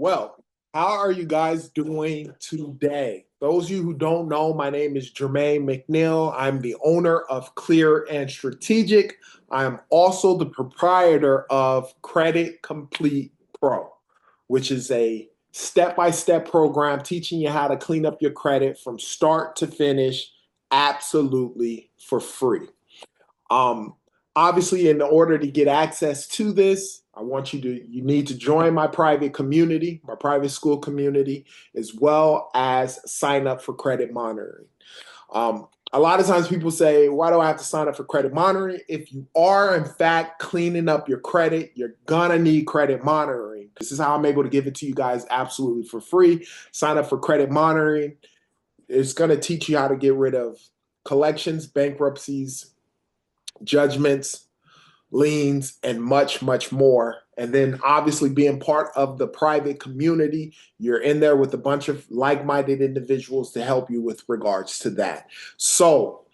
Well, how are you guys doing today? Those of you who don't know, my name is Jermaine McNeil. I'm the owner of Clear and Strategic. I am also the proprietor of Credit Complete Pro, which is a step-by-step program teaching you how to clean up your credit from start to finish absolutely for free. Um, Obviously, in order to get access to this, you need to join my private community, my private school community, as well as sign up for credit monitoring. A lot of times people say, why do I have to sign up for credit monitoring? If you are, in fact, cleaning up your credit, you're gonna need credit monitoring. This is how I'm able to give it to you guys absolutely for free. Sign up for credit monitoring. It's gonna teach you how to get rid of collections, bankruptcies, judgments, liens, and much, much more. And then obviously being part of the private community, you're in there with a bunch of like-minded individuals to help you with regards to that. So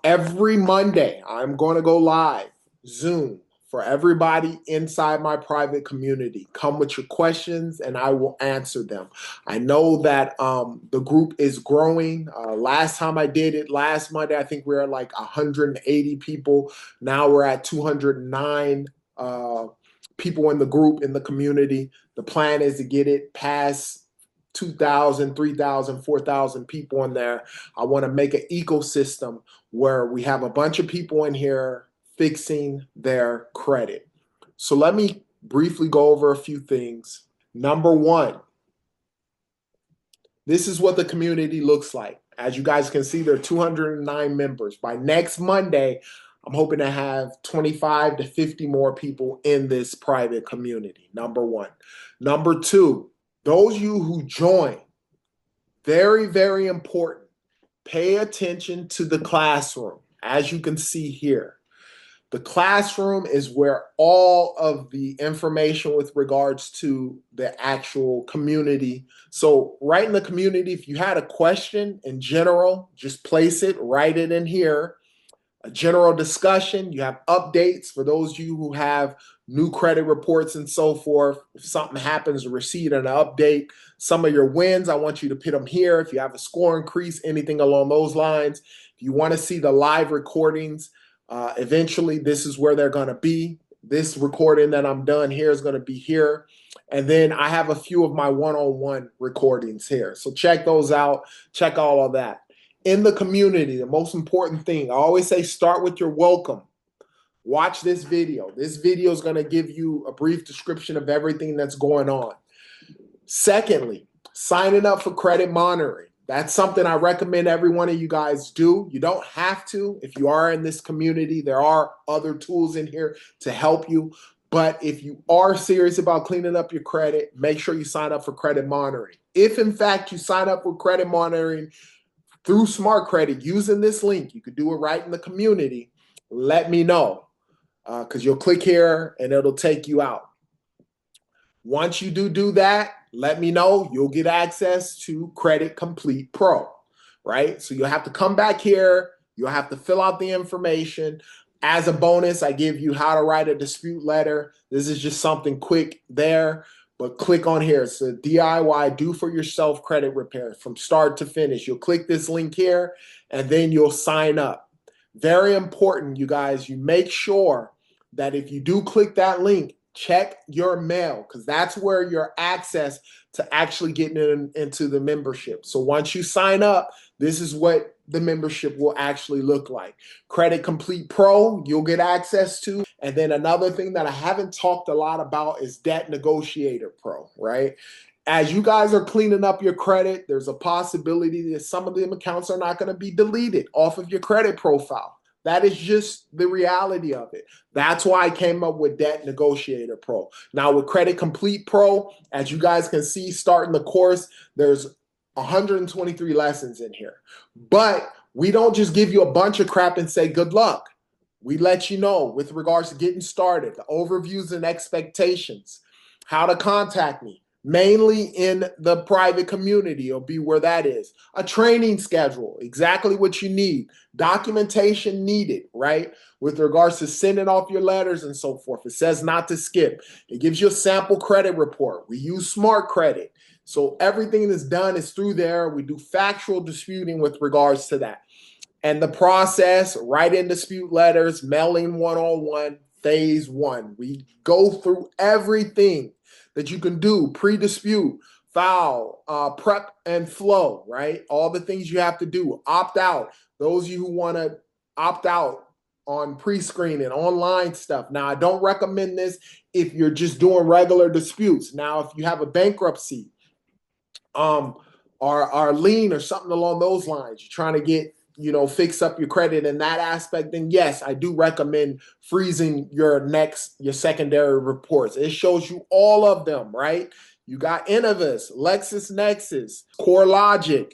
every Monday, I'm going to go live, Zoom, for everybody inside my private community. Come with your questions and I will answer them. I know that the group is growing. Last time I did it, last Monday, I think we were at like 180 people. Now we're at 209 people in the group, in the community. The plan is to get it past 2,000, 3,000, 4,000 people in there. I want to make an ecosystem where we have a bunch of people in here fixing their credit. So let me briefly go over a few things. Number one, this is what the community looks like. As you guys can see, there are 209 members. By next Monday, I'm hoping to have 25 to 50 more people in this private community, number one. Number two, those of you who join, very, very important, pay attention to the classroom. As you can see here, the classroom is where all of the information with regards to the actual community. So right in the community, if you had a question in general, just place it, write it in here. A general discussion, you have updates for those of you who have new credit reports and so forth. If something happens, a receipt and an update. Some of your wins, I want you to put them here. If you have a score increase, anything along those lines. If you want to see the live recordings, eventually this is where they're going to be. This recording that I'm done here is going to be here. And then I have a few of my one-on-one recordings here. So check those out. Check all of that. In the community, the most important thing, I always say start with your welcome. Watch this video. This video is going to give you a brief description of everything that's going on. Secondly, signing up for credit monitoring. That's something I recommend every one of you guys do. You don't have to. If you are in this community, there are other tools in here to help you. But if you are serious about cleaning up your credit, make sure you sign up for credit monitoring. If, in fact, you sign up for credit monitoring through Smart Credit using this link, you could do it right in the community. Let me know because you'll click here and it'll take you out. Once you do that, let me know. You'll get access to Credit Complete Pro, right? So you'll have to come back here. You'll have to fill out the information. As a bonus, I give you how to write a dispute letter. This is just something quick there. But click on here. It's a DIY, do-for-yourself credit repair from start to finish. You'll click this link here, and then you'll sign up. Very important, you guys. You make sure that if you do click that link, check your mail because that's where your access to actually getting into the membership. So once you sign up, this is what the membership will actually look like. Credit Complete Pro, you'll get access to. And then another thing that I haven't talked a lot about is Debt Negotiator Pro, right? As you guys are cleaning up your credit, there's a possibility that some of them accounts are not going to be deleted off of your credit profile. That is just the reality of it. That's why I came up with Debt Negotiator Pro. Now with Credit Complete Pro, as you guys can see, starting the course, there's 123 lessons in here. But we don't just give you a bunch of crap and say good luck. We let you know with regards to getting started, the overviews and expectations, how to contact me, mainly in the private community. It'll be where that is. A training schedule, exactly what you need. Documentation needed, right? With regards to sending off your letters and so forth. It says not to skip. It gives you a sample credit report. We use smart credit. So everything that's done is through there. We do factual disputing with regards to that. And the process, write-in dispute letters, mailing one-on-one, phase one. We go through everything that you can do, pre-dispute, file, prep and flow, right? All the things you have to do. Opt out. Those of you who want to opt out on pre-screening, online stuff. Now, I don't recommend this if you're just doing regular disputes. Now, if you have a bankruptcy, or lien or something along those lines, you're trying to get, fix up your credit in that aspect, then yes, I do recommend freezing your secondary reports. It shows you all of them, right? You got Innovis, LexisNexis, CoreLogic,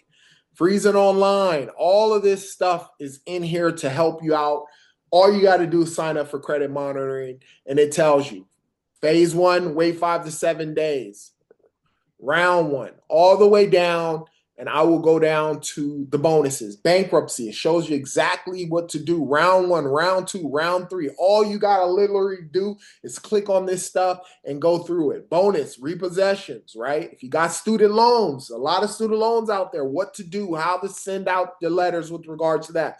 freezing online. All of this stuff is in here to help you out. All you got to do is sign up for credit monitoring, and it tells you phase one, wait 5 to 7 days. Round one, all the way down, and I will go down to the bonuses. Bankruptcy, it shows you exactly what to do. Round one, round two, round three. All you got to literally do is click on this stuff and go through it. Bonus, repossessions, right? If you got student loans, a lot of student loans out there, what to do, how to send out the letters with regard to that.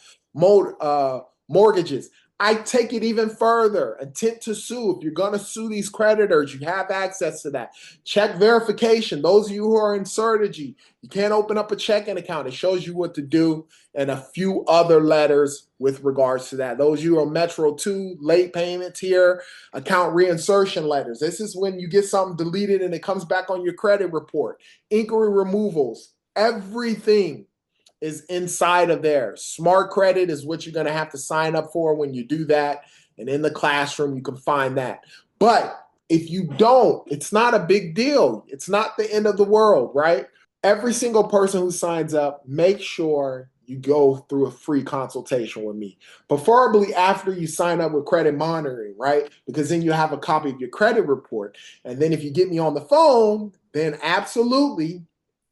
Mortgages. I take it even further. Intent to sue. If you're going to sue these creditors, you have access to that. Check verification. Those of you who are in Certegy, you can't open up a checking account. It shows you what to do, and a few other letters with regards to that. Those of you on Metro 2, late payments here, account reinsertion letters. This is when you get something deleted and it comes back on your credit report. Inquiry removals. Everything is inside of there. Smart credit is what you're going to have to sign up for when you do that. And in the classroom, you can find that. But if you don't, it's not a big deal. It's not the end of the world, right? Every single person who signs up, make sure you go through a free consultation with me, preferably after you sign up with credit monitoring, right? Because then you have a copy of your credit report. And then if you get me on the phone, then absolutely,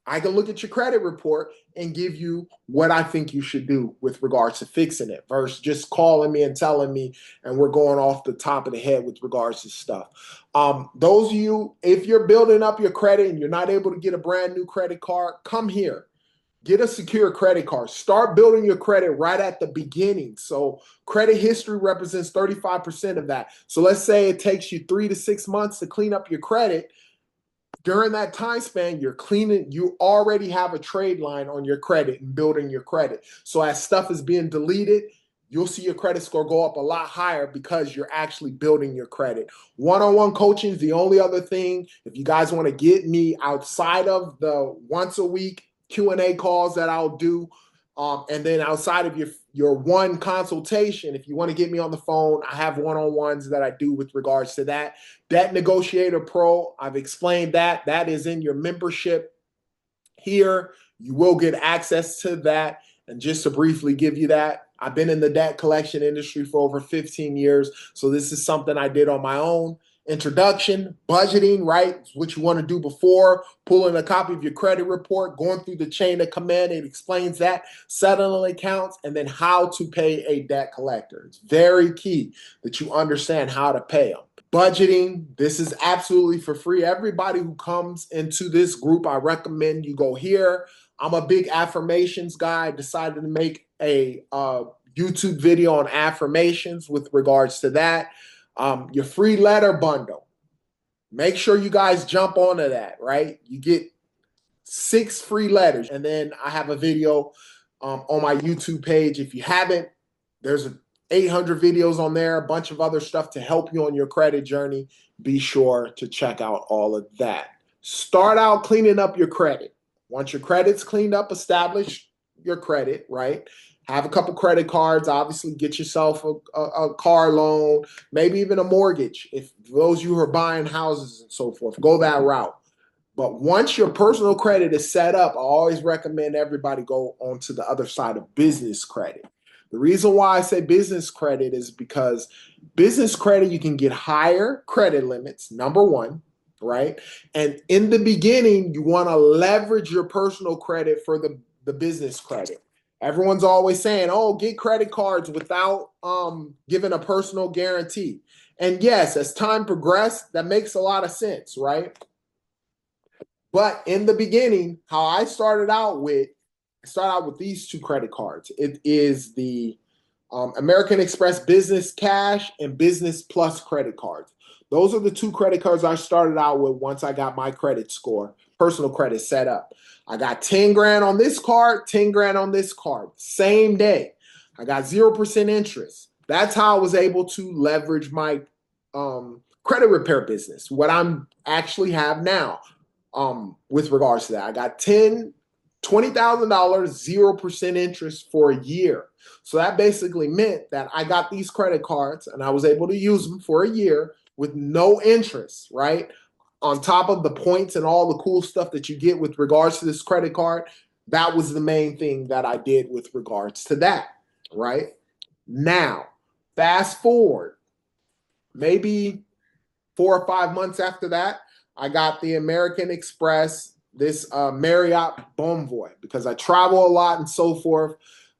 I can look at your credit report and give you what I think you should do with regards to fixing it versus just calling me and telling me, and we're going off the top of the head with regards to stuff. Those of you, if you're building up your credit and you're not able to get a brand new credit card, come here. Get a secure credit card. Start building your credit right at the beginning. So credit history represents 35% of that. So let's say it takes you 3 to 6 months to clean up your credit. During that time span, you already have a trade line on your credit and building your credit. So as stuff is being deleted, you'll see your credit score go up a lot higher because you're actually building your credit. One-on-one coaching is the only other thing. If you guys want to get me outside of the once a week Q&A calls that I'll do, and then outside of your one consultation, if you want to get me on the phone, I have one-on-ones that I do with regards to that. That Negotiator Pro, I've explained that. That is in your membership here. You will get access to that. And just to briefly give you that, I've been in the debt collection industry for over 15 years. So this is something I did on my own. Introduction, budgeting, right? What you want to do before pulling a copy of your credit report, going through the chain of command. It explains that, settling accounts, and then how to pay a debt collector. It's very key that you understand how to pay them. Budgeting, this is absolutely for free. Everybody who comes into this group, I recommend you go here. I'm a big affirmations guy. I decided to make a YouTube video on affirmations with regards to that. Your free letter bundle. Make sure you guys jump onto that, right? You get 6 free letters. And then I have a video on my YouTube page. If you haven't, there's 800 videos on there, a bunch of other stuff to help you on your credit journey. Be sure to check out all of that. Start out cleaning up your credit. Once your credit's cleaned up, establish your credit, right? Have a couple credit cards, obviously get yourself a car loan, maybe even a mortgage. If those of you who are buying houses and so forth, go that route. But once your personal credit is set up, I always recommend everybody go on to the other side of business credit. The reason why I say business credit is because business credit, you can get higher credit limits, number one. right? And in the beginning, you want to leverage your personal credit for the business credit. Everyone's always saying, oh, get credit cards without giving a personal guarantee. And yes, as time progressed, that makes a lot of sense, right? But in the beginning, how I started out with these two credit cards. It is the American Express Business Cash and Business Plus credit cards. Those are the two credit cards I started out with once I got my credit score, personal credit set up. I got 10 grand on this card, 10 grand on this card, same day. I got 0% interest. That's how I was able to leverage my credit repair business, what I'm actually have now with regards to that. I got $20,000, 0% interest for a year. So that basically meant that I got these credit cards and I was able to use them for a year with no interest, right? On top of the points and all the cool stuff that you get with regards to this credit card, that was the main thing that I did with regards to that, right? Now, fast forward, maybe 4 or 5 months after that, I got the American Express, this Marriott Bonvoy, because I travel a lot and so forth.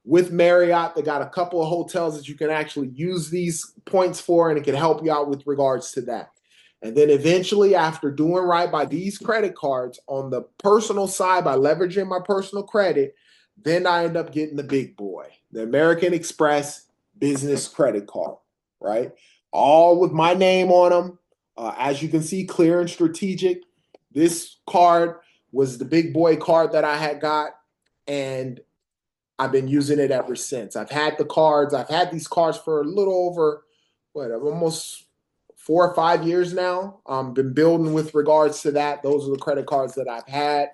With Marriott, they got a couple of hotels that you can actually use these points for, and it can help you out with regards to that. And then eventually, after doing right by these credit cards on the personal side, by leveraging my personal credit, then I end up getting the big boy, the American Express Business Credit Card, right? All with my name on them. As you can see, clear and strategic. This card was the big boy card that I had got, and I've been using it ever since. I've had the cards. I've had these cards for a little over, almost 4 or 5 years now. Been building with regards to that. Those are the credit cards that I've had,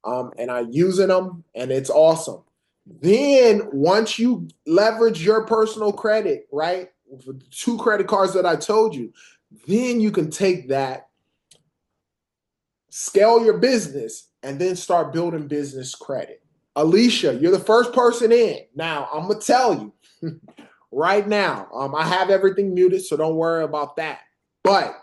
and I'm using them, and it's awesome. Then once you leverage your personal credit, right, for the two credit cards that I told you, then you can take that, scale your business, and then start building business credit. Alicia, you're the first person in. Now, I'm going to tell you right now, I have everything muted, so don't worry about that. But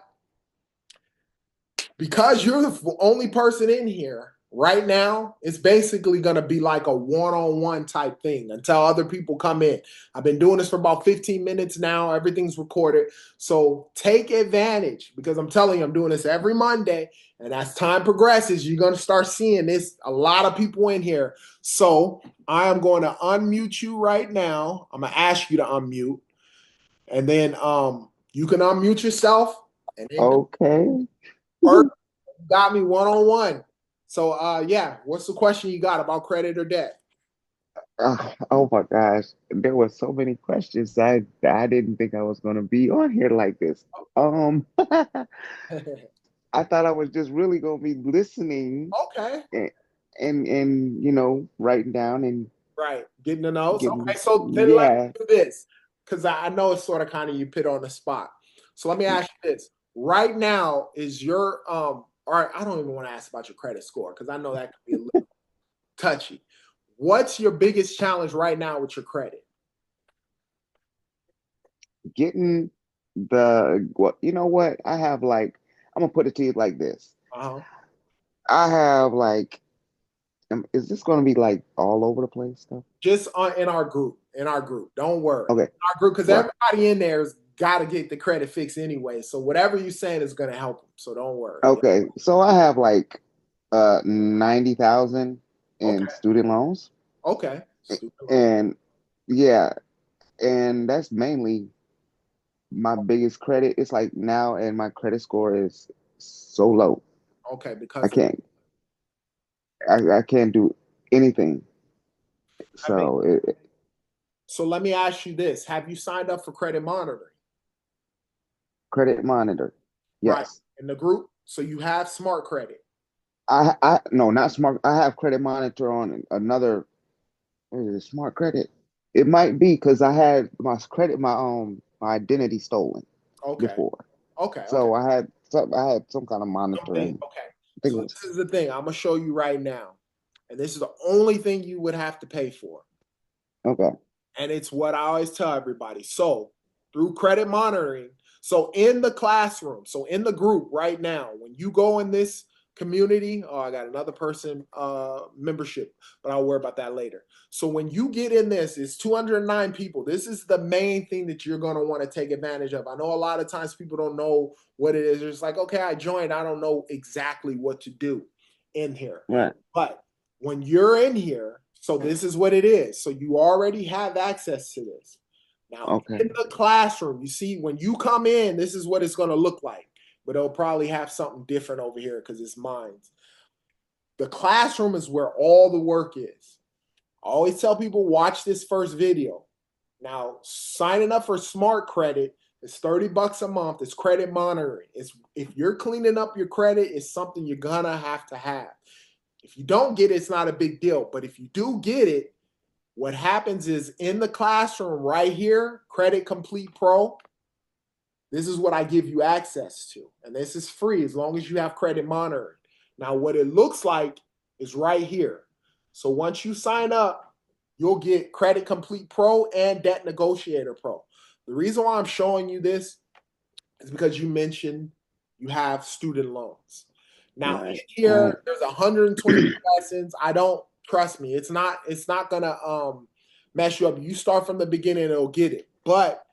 because you're the only person in here right now, it's basically going to be like a one-on-one type thing until other people come in. I've been doing this for about 15 minutes now. Everything's recorded. So take advantage, because I'm telling you, I'm doing this every Monday. And as time progresses, you're going to start seeing this, a lot of people in here. So I am going to unmute you right now. I'm going to ask you to unmute. And then you can unmute yourself. And then Okay. first, got me one-on-one. So yeah, what's the question you got about credit or debt? Oh my gosh, there were so many questions. I didn't think I was gonna be on here like this. I thought I was just really gonna be listening Okay. and and writing down and Right. Getting the notes. Okay. getting So then let yeah. me do this, because I know it's sort of kind of you put on the spot. So let me ask you this. Right now, is your all right, I don't even want to ask about your credit score because I know that could be a little touchy. What's your biggest challenge right now with your credit? Getting the what you know what? I have like I'm gonna put it to you like this. Uh-huh. I have like is this gonna be like all over the place stuff? Just in our group. In our group. Don't worry. Okay. Our group, because Right. everybody in there has got to get the credit fixed anyway. So whatever you're saying is going to help them. So don't worry. Yeah. Okay, so I have like 90,000 in Okay. student loans. Okay. Student loan. And yeah, and that's mainly my biggest credit. It's like now and my credit score is so low. Okay. I Because of can't I can't do anything. that makes So so let me ask you this. Have you signed up for credit monitoring? credit monitor. Right. Yes. In the group? So you have smart credit. I no, not smart. I have credit monitor on another what is it, smart credit. It might be because I had my identity stolen Okay. before. Okay. Okay. So I had some kind of Something. monitoring. Okay. I think it So was this is the thing. I'm gonna show you right now. And this is the only thing you would have to pay for. okay. And it's what I always tell everybody. So through credit monitoring, So in the classroom, so in the group right now, when you go in this community, oh, I got another person membership, but I'll worry about that later. So when you get in this, it's 209 people. This is the main thing that you're going to want to take advantage of. I know a lot of times people don't know what it is. It's like, okay, I joined. I don't know exactly what to do in here. Right. But when you're in here, so this is what it is. So you already have access to this. Now, Okay. in the classroom, you see, when you come in, this is what it's going to look like. But it'll probably have something different over here because it's mine. The classroom is where all the work is. I always tell people, watch this first video. Now, signing up for Smart Credit is $30 a month. It's credit monitoring. It's, if you're cleaning up your credit, it's something you're going to have. If you don't get it, it's not a big deal. But if you do get it, what happens is in the classroom right here, Credit Complete Pro, this is what I give you access to. And this is free as long as you have credit monitoring. Now, what it looks like is right here. So once you sign up, you'll get Credit Complete Pro and Debt Negotiator Pro. The reason why I'm showing you this is because you mentioned you have student loans. Now, Right. here, there's 120 lessons. I don't, trust me, it's not gonna mess you up. You start from the beginning, it'll get it. But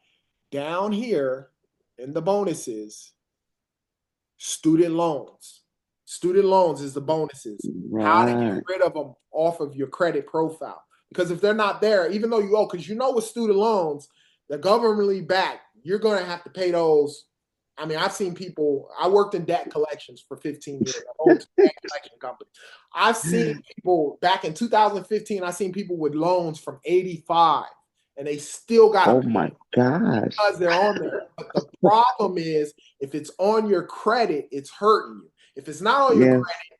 down here in the bonuses, student loans. Student loans is the bonuses. How to get Right. rid of them off of your credit profile. Because if they're not there, even though you owe, because you know with student loans, they're governmentally backed, you're gonna have to pay those. I mean, I've seen people, I worked in debt collections for 15 years. I owned a debt collection company. I've seen people back in 2015, I've seen people with loans from 85 and they still got Oh to my pay gosh. because they're on there. But the problem is if it's on your credit, it's hurting you. If it's not on your Yes. credit,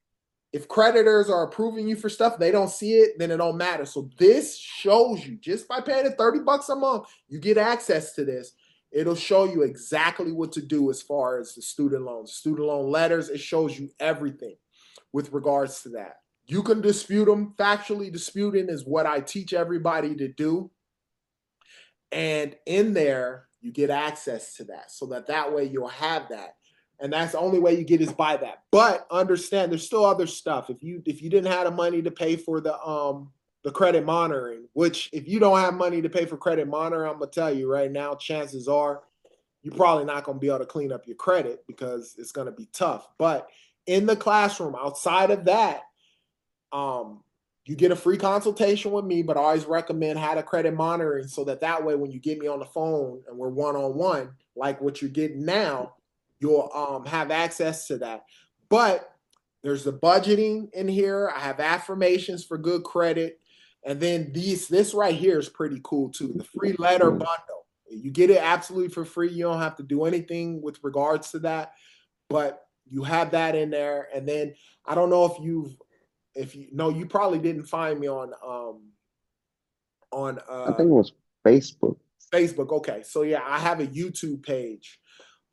if creditors are approving you for stuff, they don't see it, then it don't matter. So this shows you, just by paying it $30 a month, you get access to this. It'll show you exactly what to do as far as the student loans, student loan letters. It shows you everything with regards to that. You can dispute them. Factually disputing is what I teach everybody to do. And in there, you get access to that so that way you'll have that. And that's the only way you get is by that. But understand there's still other stuff. If you didn't have the money to pay for the credit monitoring, which if you don't have money to pay for credit monitoring, I'm gonna tell you right now, chances are you're probably not gonna be able to clean up your credit because it's gonna be tough. But in the classroom, outside of that, you get a free consultation with me, but I always recommend how to credit monitoring so that way when you get me on the phone and we're one-on-one, like what you're getting now, you'll have access to that. But there's the budgeting in here. I have affirmations for good credit. And then this right here is pretty cool too. The free letter bundle. You get it absolutely for free. You don't have to do anything with regards to that, but you have that in there. And then I don't know if you know, you probably didn't find me on I think it was Facebook. Facebook. Okay, so yeah, I have a YouTube page.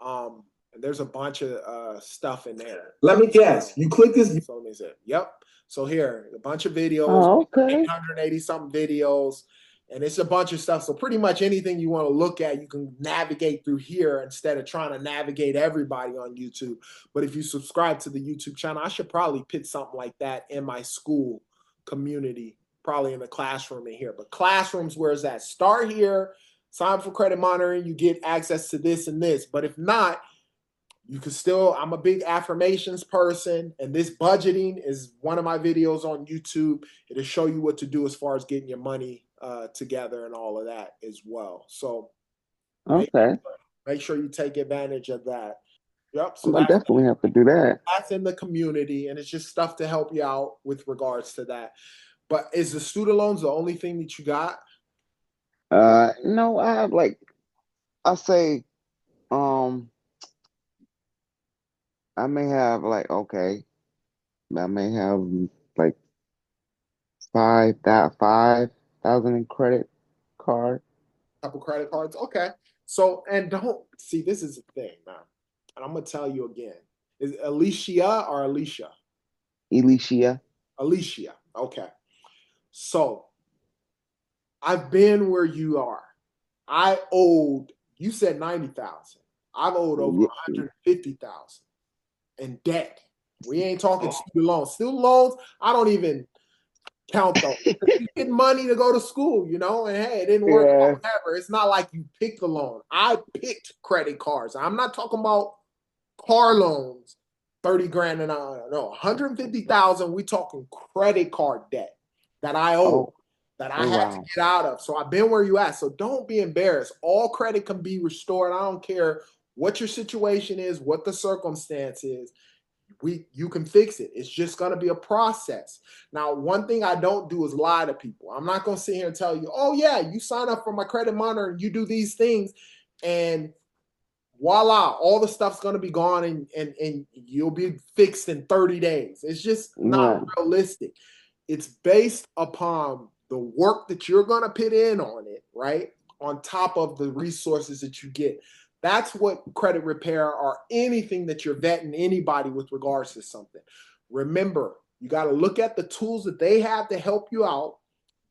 And there's a bunch of stuff in there. Let me guess. You click this. So let me say, yep. So here, a bunch of videos, Oh, okay. 880 something videos, and it's a bunch of stuff. So pretty much anything you want to look at, you can navigate through here instead of trying to navigate everybody on YouTube. But if you subscribe to the YouTube channel, I should probably put something like that in my school community, probably in the classroom in here. But classrooms, where's that? Start here, sign up for credit monitoring, you get access to this and this. But if not, you can still, I'm a big affirmations person, and this budgeting is one of my videos on YouTube. It'll show you what to do as far as getting your money together and all of that as well. So Okay. make sure you take advantage of that. Yep. So I'm gonna definitely have to do that. that's in the community, and it's just stuff to help you out with regards to that. But is the student loans the only thing that you got? No, I have like I say, um, I may have like okay, I may have like 5,000 in credit card. Couple credit cards. Okay. So, and don't see, this is the thing, man. And I'm gonna tell you again. Is Alicia or Alicia? Alicia. Alicia. Okay. So I've been where you are. I owed, you said 90,000. I've owed over 150,000 in debt. We ain't talking student loans. Student loans, I don't even count those. You get money to go to school, you know, and hey, it didn't work out, whatever. It's not like you picked the loan. I picked credit cards. I'm not talking about car loans, 30 grand and no, 150,000. We talking credit card debt that I owe, that I had to get out of. So I've been where you at. So don't be embarrassed. All credit can be restored. I don't care what your situation is, what the circumstance is. You can fix it. It's just going to be a process. Now, one thing I don't do is lie to people. I'm not going to sit here and tell you, oh yeah, you sign up for my credit monitor and you do these things and voila, all the stuff's going to be gone and you'll be fixed in 30 days. It's just not realistic. It's based upon the work that you're going to put in on it, right? On top of the resources that you get. That's what credit repair or anything that you're vetting anybody with regards to something. Remember, you got to look at the tools that they have to help you out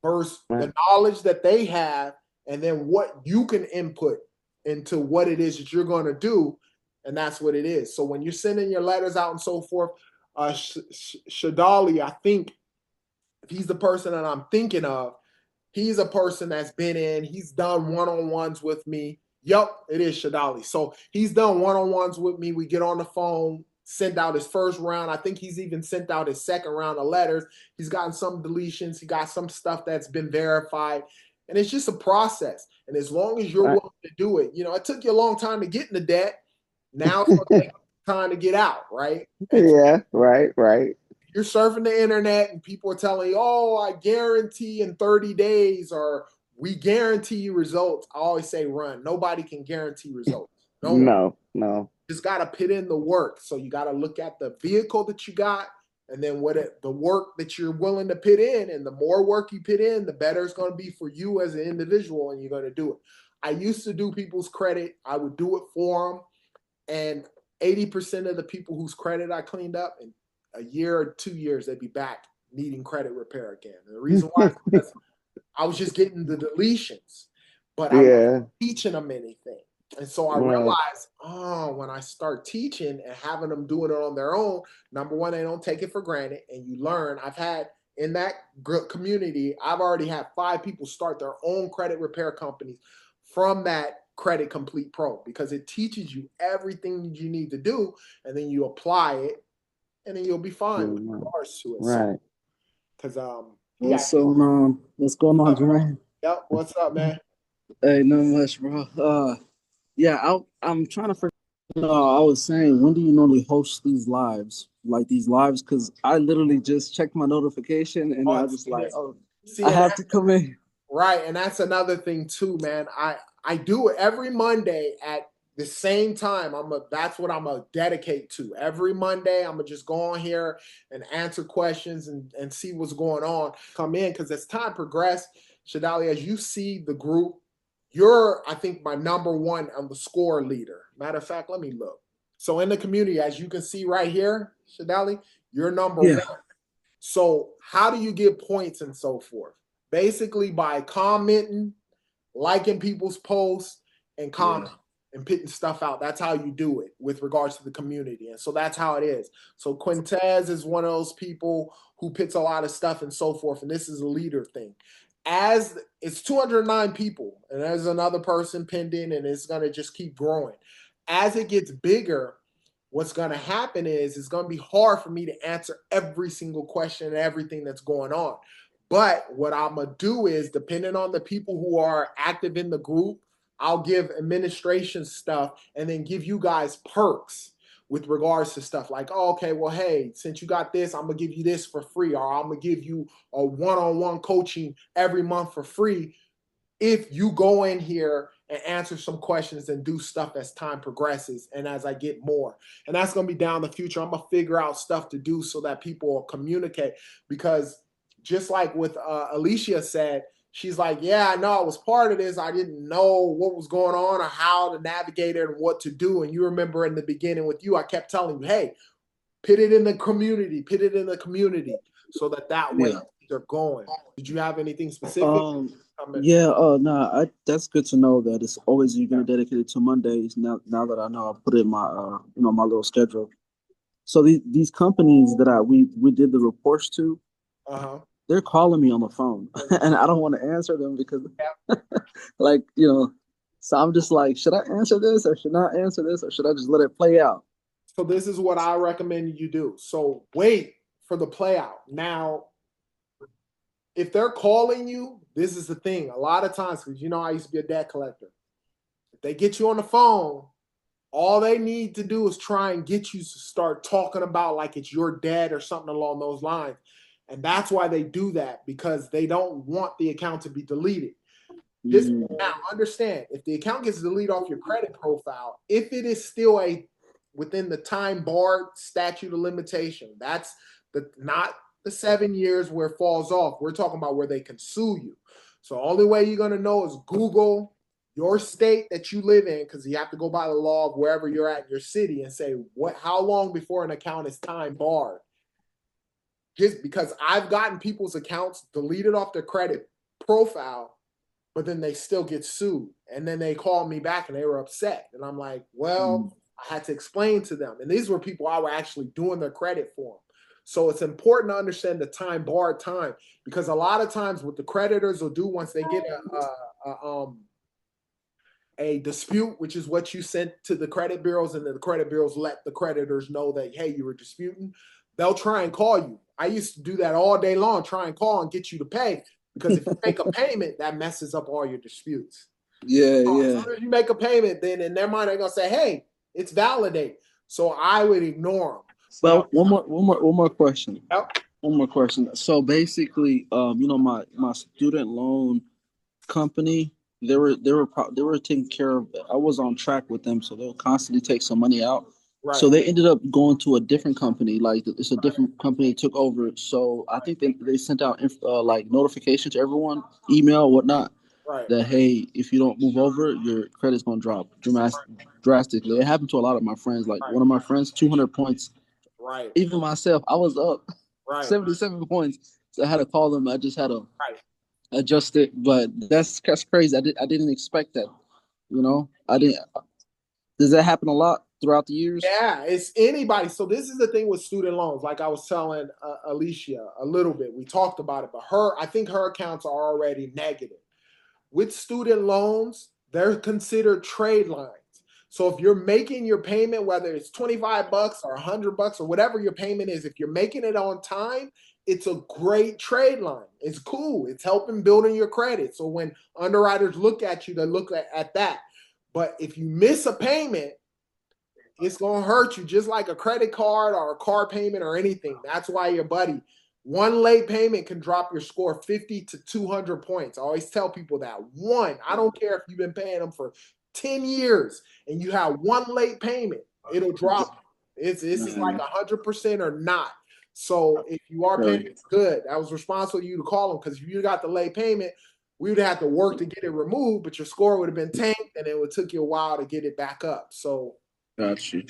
versus the knowledge that they have and then what you can input into what it is that you're going to do. And that's what it is. So when you're sending your letters out and so forth, Shadali, I think if he's the person that I'm thinking of, he's a person that's been in, he's done one-on-ones with me. Yup, it is Shadali. So he's done one-on-ones with me. We get on the phone, sent out his first round. I think he's even sent out his second round of letters. He's gotten some deletions. He got some stuff that's been verified. And it's just a process. And as long as you're willing to do it, you know, it took you a long time to get into debt. Now it's going to take time to get out, right? And right. You're surfing the internet and people are telling you, oh, I guarantee in 30 days or we guarantee you results. I always say run. Nobody can guarantee results. No. Just got to put in the work. So you got to look at the vehicle that you got and then the work that you're willing to put in. And the more work you put in, the better it's going to be for you as an individual and you're going to do it. I used to do people's credit. I would do it for them. And 80% of the people whose credit I cleaned up in a year or 2 years, they'd be back needing credit repair again. And the reason why is because I was just getting the deletions, but I wasn't teaching them anything. And so I realized, when I start teaching and having them doing it on their own, number one, they don't take it for granted and you learn. I've had in that community, I've already had 5 people start their own credit repair companies from that Credit Complete Pro because it teaches you everything you need to do and then you apply it and then you'll be fine with regards to it. Right. Because what's going on, Jermaine? Yep, what's up, man? Hey, not much, bro. I'm trying to figure. I was saying, when do you normally host these lives? Like these lives, because I literally just checked my notification and I was like, I have to come in. Right, and that's another thing too, man. I do it every Monday at the same time. That's what I'm gonna dedicate to. Every Monday, I'm gonna just go on here and answer questions and see what's going on. Come in because as time progresses, Shadali, as you see the group, you're, I think, my number one on the score leader. Matter of fact, let me look. So in the community, as you can see right here, Shadali, you're number one. So how do you get points and so forth? Basically by commenting, liking people's posts, and commenting and putting stuff out. That's how you do it with regards to the community. And so that's how it is. So Quintez is one of those people who puts a lot of stuff and so forth. And this is a leader thing. As it's 209 people, and there's another person pinned in, and it's going to just keep growing. As it gets bigger, what's going to happen is it's going to be hard for me to answer every single question and everything that's going on. But what I'm going to do is, depending on the people who are active in the group, I'll give administration stuff and then give you guys perks with regards to stuff like, oh, okay, well, hey, since you got this, I'm going to give you this for free, or I'm going to give you a one-on-one coaching every month for free if you go in here and answer some questions and do stuff as time progresses and as I get more. And that's going to be down the future. I'm going to figure out stuff to do so that people will communicate, because just like with Alicia said, she's like, yeah, I know I was part of this. I didn't know what was going on or how to navigate it and what to do. And you remember in the beginning with you, I kept telling you, hey, Put it in the community. Put it in the community so that way Yeah. they're going. Did you have anything specific? Yeah, nah, that's good to know that it's always you're gonna dedicate it to Mondays. Now that I know, I put it in my my little schedule. So these companies that we did the reports to, they're calling me on the phone, and I don't want to answer them because, like, so I'm just like, should I answer this or should I not answer this or should I just let it play out? So this is what I recommend you do. So wait for the play out. Now, if they're calling you, this is the thing. A lot of times, because I used to be a debt collector. If they get you on the phone, all they need to do is try and get you to start talking about like it's your debt or something along those lines. And that's why they do that, because they don't want the account to be deleted. Now, understand, if the account gets deleted off your credit profile, if it is still within the time barred statute of limitation, that's not the 7 years where it falls off. We're talking about where they can sue you. So only way you're going to know is Google your state that you live in, because you have to go by the law of wherever you're at in your city and say how long before an account is time barred. Just because I've gotten people's accounts deleted off their credit profile, but then they still get sued. And then they called me back and they were upset. And I'm like, well, I had to explain to them. And these were people I were actually doing their credit for them. So it's important to understand the time barred time, because a lot of times what the creditors will do once they get a dispute, which is what you sent to the credit bureaus, and then the credit bureaus let the creditors know that, hey, you were disputing, they'll try and call you. I used to do that all day long, try and call and get you to pay, because if you make a payment, that messes up all your disputes. Yeah. As soon as you make a payment, then in their mind, they're going to say, hey, it's validated. So I would ignore them. Well, one more question. Yep. One more question. So basically, my student loan company, they were taking care of. I was on track with them, so they'll constantly take some money out. Right. So they ended up going to a different company. Like, it's a different company that took over. So I think they sent out like notification to everyone, email, whatnot, right, that, hey, if you don't move over, your credit's gonna drop drastically. It happened to a lot of my friends. Like, one of my friends, 200 points. Right. Even myself, I was up 77 points. So I had to call them. I just had to adjust it. But that's crazy. I didn't expect that. I didn't. Does that happen a lot throughout the years? Yeah, it's anybody. So this is the thing with student loans. Like I was telling Alicia a little bit, we talked about it, but I think her accounts are already negative. With student loans, they're considered trade lines. So if you're making your payment, whether it's $25 or $100 or whatever your payment is, if you're making it on time, it's a great trade line. It's cool. It's helping building your credit. So when underwriters look at you, they look at that. But if you miss a payment, it's going to hurt you, just like a credit card or a car payment or anything. That's why your buddy, one late payment can drop your score 50 to 200 points. I always tell people that. One, I don't care if you've been paying them for 10 years and you have one late payment, it'll drop. It's like 100% or not. So if you are paying, it's good. I was responsible for you to call them, because if you got the late payment, we would have to work to get it removed, but your score would have been tanked and it would took you a while to get it back up. So got you.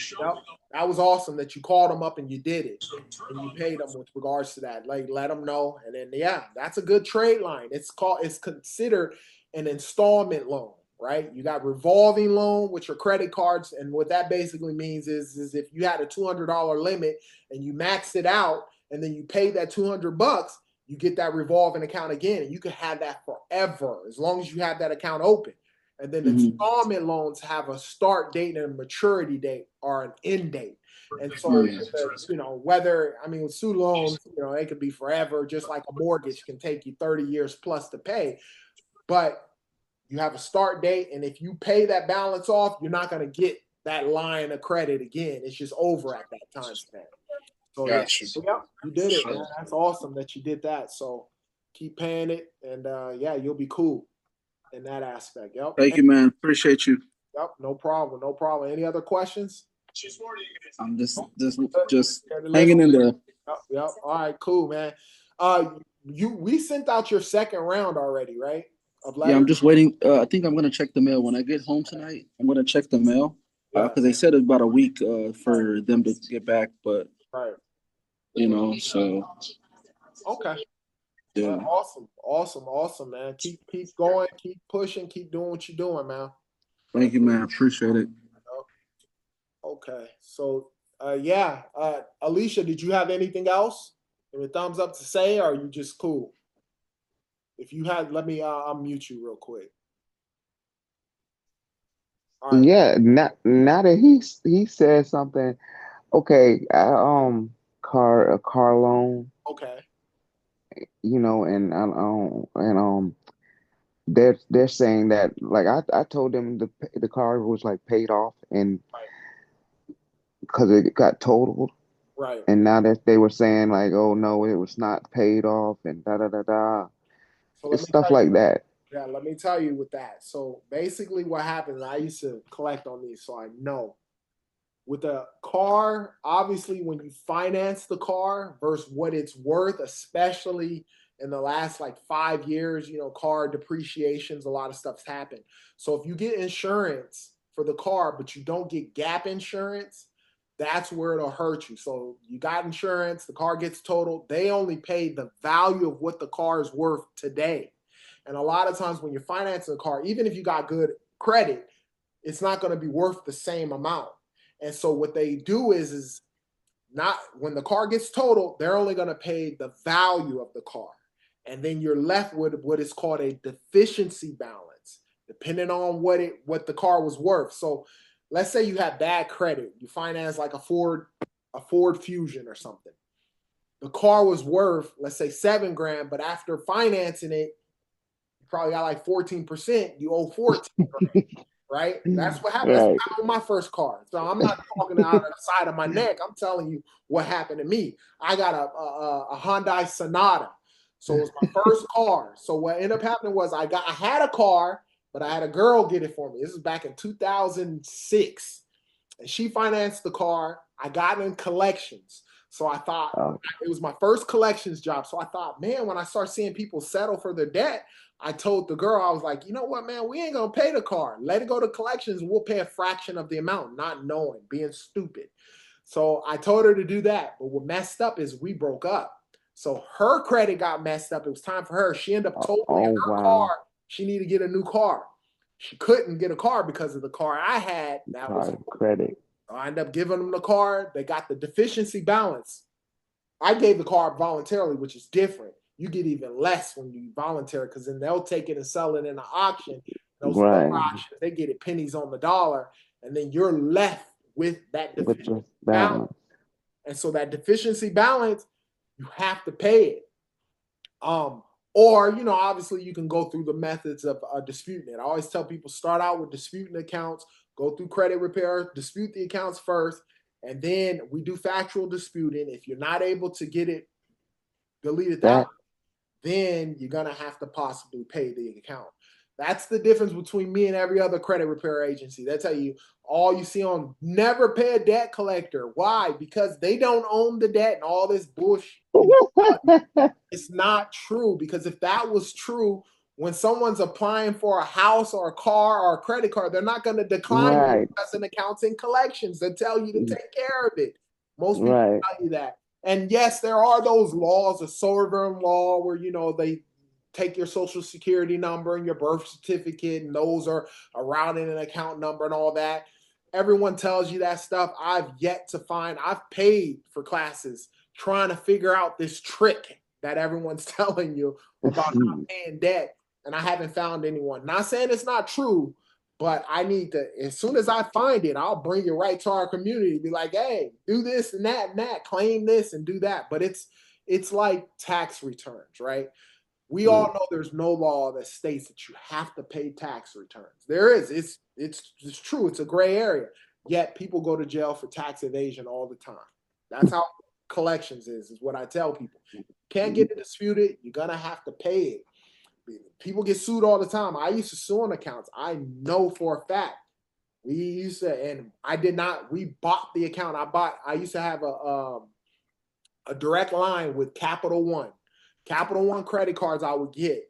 That was awesome that you called them up and you did it and you paid them with regards to that. Like, let them know. And then, yeah, that's a good trade line. It's considered an installment loan, right? You got revolving loan with your credit cards. And what that basically means is if you had a $200 limit and you maxed it out and then you paid that $200, you get that revolving account again. And you can have that forever as long as you have that account open. And then installment loans have a start date and a maturity date or an end date. And so, with student loans, they could be forever, just like a mortgage can take you 30 years plus to pay. But you have a start date, and if you pay that balance off, you're not going to get that line of credit again. It's just over at that time span. So, you did it, man. That's awesome that you did that. So keep paying it, and you'll be cool in that aspect. Yep. Thank you, man. Appreciate you. Yep. No problem. No problem. Any other questions? I'm just hanging in there. Yep. All right. Cool, man. We sent out your second round already, right? Yeah, I'm just waiting. I think I'm gonna check the mail when I get home tonight. I'm gonna check the mail because they said it's about a week for them to get back. But Right. So Okay. yeah. Awesome, man. Keep going, keep pushing, keep doing what you're doing, man. Thank you, man. Appreciate it. Okay. So yeah. Alicia, did you have anything else? Give me a thumbs up to say, or are you just cool? If you had, let me unmute you real quick. All right. Yeah, now that he said something, okay, a car loan, Okay. and they're saying that, like, I told them the car was like paid off and Right. because it got totaled, Right. and now that they were saying like, oh no, it was not paid off and da da da da, So let it's me stuff tell you. like that. Yeah, let me tell you with that. So basically, what happens, I used to collect on these, so I know. With a car, obviously, when you finance the car versus what it's worth, especially in the last like 5 years, car depreciations, a lot of stuff's happened. So if you get insurance for the car, but you don't get gap insurance, that's where it'll hurt you. So you got insurance, the car gets totaled, they only pay the value of what the car is worth today. And a lot of times when you're financing a car, even if you got good credit, it's not going to be worth the same amount. And so what they do is not when the car gets totaled, they're only going to pay the value of the car. And then you're left with what is called a deficiency balance, depending on what the car was worth. So let's say you have bad credit, you finance like a Ford Fusion or something. The car was worth, let's say, 7 grand, but after financing it, you probably got like 14%, you owe 14 grand, right? That's what happened. That's what Right. happened with my first car. So I'm not talking out of the side of my neck. I'm telling you what happened to me. I got a Hyundai Sonata. So it was my first car. So what ended up happening was I had a car, but I had a girl get it for me. This is back in 2006. And she financed the car. I got in collections. So I thought Oh, it was my first collections job. So I thought, man, when I start seeing people settle for their debt, I told the girl, I was like, you know what, man, we ain't gonna pay the car. Let it go to collections. We'll pay a fraction of the amount, not knowing, being stupid. So I told her to do that. But what messed up is we broke up. So her credit got messed up. It was time for her. She ended up totaling oh her car. wow, She needed to get a new car. She couldn't get a car because of the car I had. That was, car credit. so I ended up giving them the car. They got the deficiency balance. I gave the car voluntarily, which is different. You get even less when you voluntary because then they'll take it and sell it in an auction. Those lower Right. auctions, they get it pennies on the dollar, and then you're left with that With deficiency the balance. balance. And so that deficiency balance, you have to pay it. Or, obviously you can go through the methods of disputing it. I always tell people start out with disputing accounts, go through credit repair, dispute the accounts first, and then we do factual disputing. If you're not able to get it deleted that, That then you're gonna have to possibly pay the account. That's the difference between me and every other credit repair agency. They tell you all you see on never pay a debt collector. Why? Because they don't own the debt and all this bullshit. It's not true, because if that was true, when someone's applying for a house or a car or a credit card, they're not going to decline you right, as an accounts and collections. They tell you to take care of it. Most people right. tell you that. And yes, there are those laws, a sovereign law where they take your social security number and your birth certificate, and those are a routing and account number and all that. Everyone tells you that stuff. I've yet to find. I've paid for classes trying to figure out this trick that everyone's telling you about not paying debt, and I haven't found anyone. Not saying it's not true, but I need to, as soon as I find it, I'll bring it right to our community. Be like, hey, do this and that, claim this and do that. But it's like tax returns, right? We all know there's no law that states that you have to pay tax returns. There is. It's true. It's a gray area. Yet people go to jail for tax evasion all the time. That's how collections is what I tell people. Can't get it disputed, you're gonna have to pay it. People get sued all the time. I used to sue on accounts. I know for a fact. We used to, and I did not. We bought the account. I used to have a direct line with Capital One. Capital One credit cards I would get,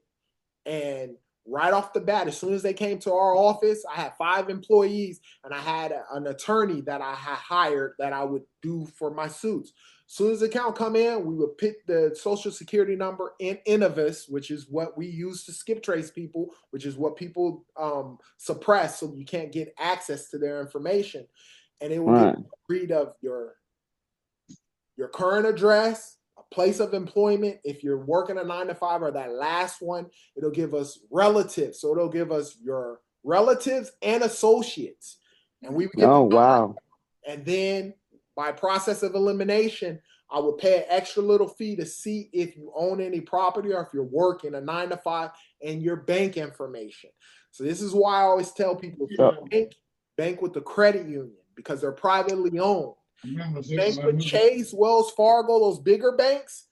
and right off the bat, as soon as they came to our office, I had 5 employees and I had an attorney that I had hired that I would do for my suits. As soon as the account come in, we would put the social security number in Innovis, which is what we use to skip trace people, which is what people suppress so you can't get access to their information. And it will get rid of your current address, a place of employment. If you're working a 9 to 5 or that last one, it'll give us relatives. So it'll give us your relatives and associates. And we would get wow. And then by process of elimination, I would pay an extra little fee to see if you own any property or if you're working a 9 to 5 and your bank information. So this is why I always tell people, bank with the credit union because they're privately owned. Bank with Chase, Wells Fargo, those bigger banks,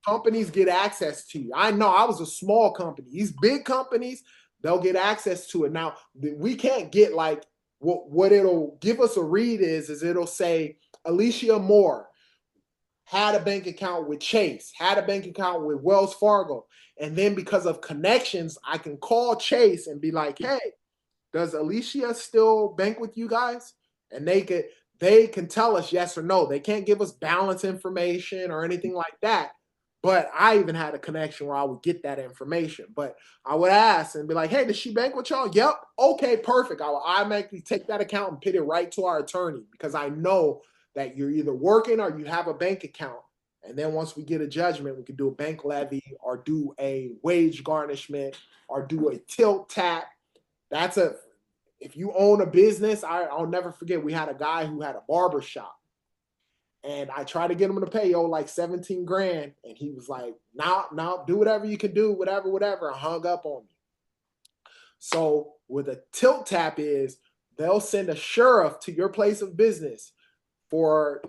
companies get access to you. I know I was a small company. These big companies, they'll get access to it. Now, we can't get like what it'll give us a read is it'll say Alicia Moore had a bank account with Chase, had a bank account with Wells Fargo. And then because of connections, I can call Chase and be like, hey, does Alicia still bank with you guys? And they can tell us yes or no. They can't give us balance information or anything like that. But I even had a connection where I would get that information. But I would ask and be like, hey, does she bank with y'all? Yep. Okay, perfect. I will automatically take that account and put it right to our attorney because I know that you're either working or you have a bank account. And then once we get a judgment, we can do a bank levy or do a wage garnishment or do a tilt tap. If you own a business, I'll never forget, we had a guy who had a barber shop. And I tried to get him to pay like 17 grand. And he was like, no, do whatever you can do, whatever, and hung up on me. So what a tilt tap is, they'll send a sheriff to your place of business for,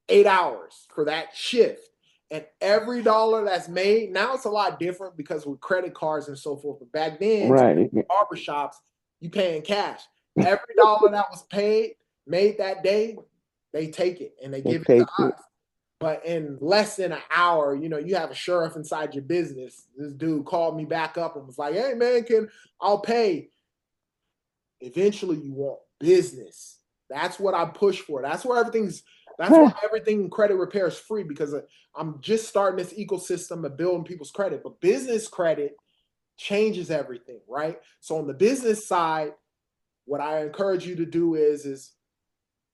8 hours for that shift. And every dollar that's made, now it's a lot different because with credit cards and so forth. But back then, barbershops, you pay in cash. Every dollar that was made that day, they take it and they give it to us. But in less than an hour, you have a sheriff inside your business. This dude called me back up and was like, hey, man, I'll pay. Eventually, you want business. That's what I push for. That's why everything in credit repair is free because I'm just starting this ecosystem of building people's credit. But business credit changes everything, right? So on the business side, what I encourage you to do is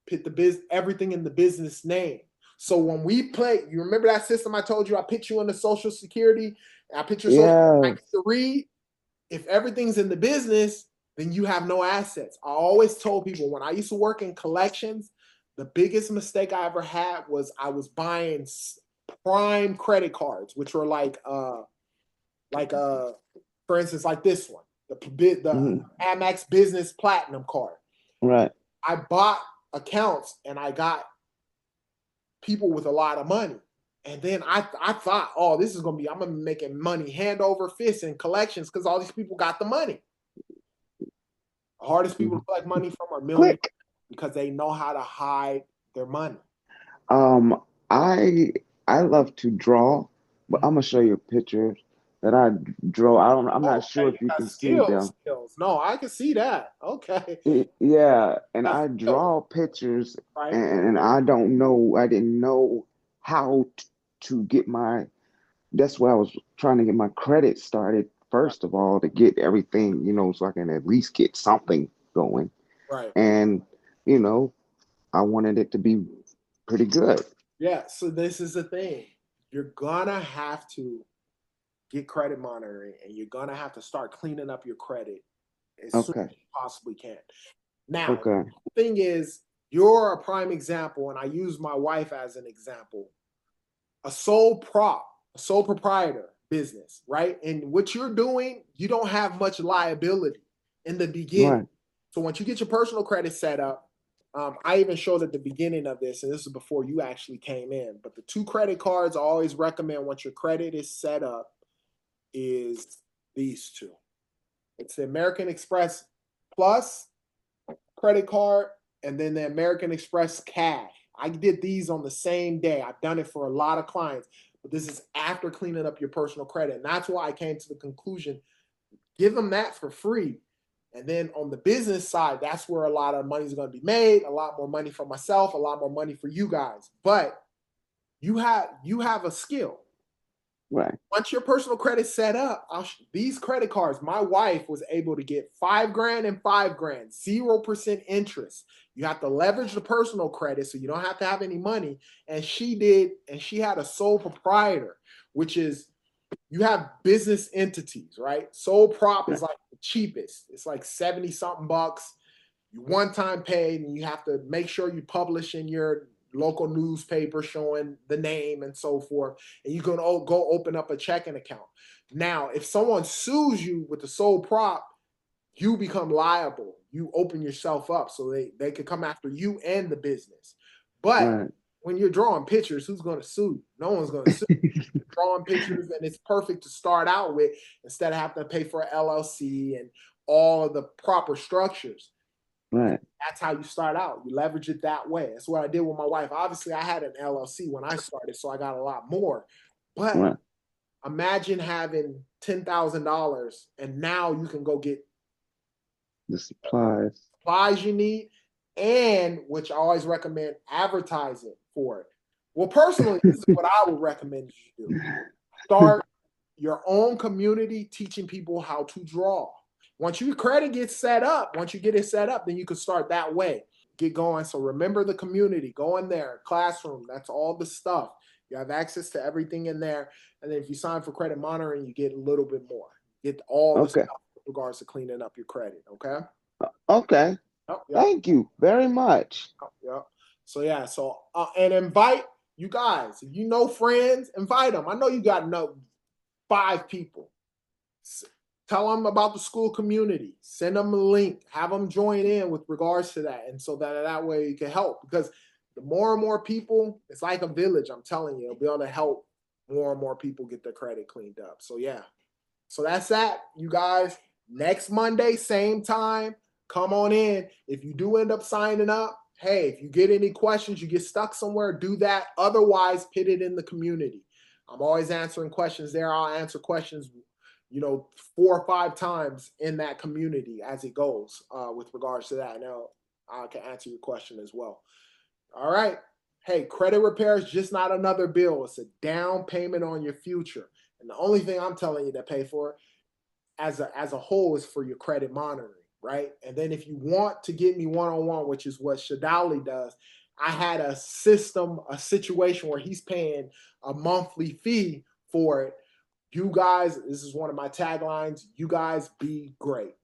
put everything in the business name. So when we play, you remember that system I told you? I put you in the Social Security, I put your social security to read. If everything's in the business, then you have no assets. I always told people when I used to work in collections, the biggest mistake I ever had was I was buying prime credit cards, which were like for instance, like this one, the Amex Business Platinum card. Right. I bought accounts and I got people with a lot of money. And then I thought, oh, this is I'm going to be making money hand over fist in collections because all these people got the money. The hardest people to collect money from are millionaires because they know how to hide their money. I love to draw, but I'm gonna show you a picture that I draw. I'm not sure if you can see them. No, I can see that. Okay. Yeah, and I draw pictures, right? And I didn't know how to get that's why I was trying to get my credit started first of all to get everything, so I can at least get something going. Right. And, I wanted it to be pretty good. Yeah, so this is the thing. You're gonna have to get credit monitoring and you're gonna have to start cleaning up your credit as soon as you possibly can. Now, the thing is, you're a prime example, and I use my wife as an example. A sole proprietor business, right? And what you're doing, you don't have much liability in the beginning. Right. So once you get your personal credit set up, I even showed at the beginning of this, and this is before you actually came in, but the 2 credit cards I always recommend once your credit is set up is these 2. It's the American Express Plus credit card and then the American Express Cash. I did these on the same day. I've done it for a lot of clients. but this is after cleaning up your personal credit. And that's why I came to the conclusion, give them that for free. And then on the business side, that's where a lot of money is going to be made, a lot more money for myself, a lot more money for you guys. But you have a skill. Right. Once your personal credit's set up, these credit cards, my wife was able to get $5,000 and $5,000, 0% interest. You have to leverage the personal credit, so you don't have to have any money. And she did, and she had a sole proprietor, which is, you have business entities, right? Sole prop is like the cheapest. It's like 70 something bucks. You one time paid, and you have to make sure you publish in your local newspaper showing the name and so forth, and you can go open up a checking account. Now, if someone sues you with the sole prop, you become liable. You open yourself up, so they could come after you and the business. But when you're drawing pictures, who's going to sue you? No one's going to sue you. Drawing pictures, and it's perfect to start out with instead of having to pay for an LLC and all of the proper structures. Right. That's how you start out. You leverage it that way. That's what I did with my wife. Obviously, I had an LLC when I started, so I got a lot more. But imagine having $10,000, and now you can go get the supplies you need, and which I always recommend, advertising for it. Well, personally, this is what I would recommend you do. Start your own community teaching people how to draw. Once your credit gets set up, once you get it set up, then you can start that way. Get going. So remember the community. Go in there. Classroom. That's all the stuff. You have access to everything in there. And then if you sign for credit monitoring, you get a little bit more. Get all the stuff with regards to cleaning up your credit. Okay? Okay. Thank you very much. So, yeah. So, and invite you guys. If you know friends, invite them. I know you got 5 people. Tell them about the school community. Send them a link. Have them join in with regards to that. And so that way you can help. Because the more and more people, it's like a village, I'm telling you. It'll be able to help more and more people get their credit cleaned up. So, yeah. So that's that, you guys. Next Monday, same time, come on in. If you do end up signing up, hey, if you get any questions, you get stuck somewhere, do that. Otherwise, put it in the community. I'm always answering questions there. I'll answer questions 4 or 5 times in that community as it goes with regards to that. Now, I can answer your question as well. All right. Hey, credit repair is just not another bill. It's a down payment on your future. And the only thing I'm telling you to pay for as a whole is for your credit monitoring, right? And then if you want to get me one-on-one, which is what Shadali does, I had a situation where he's paying a monthly fee for it. You guys, this is one of my taglines, you guys be great.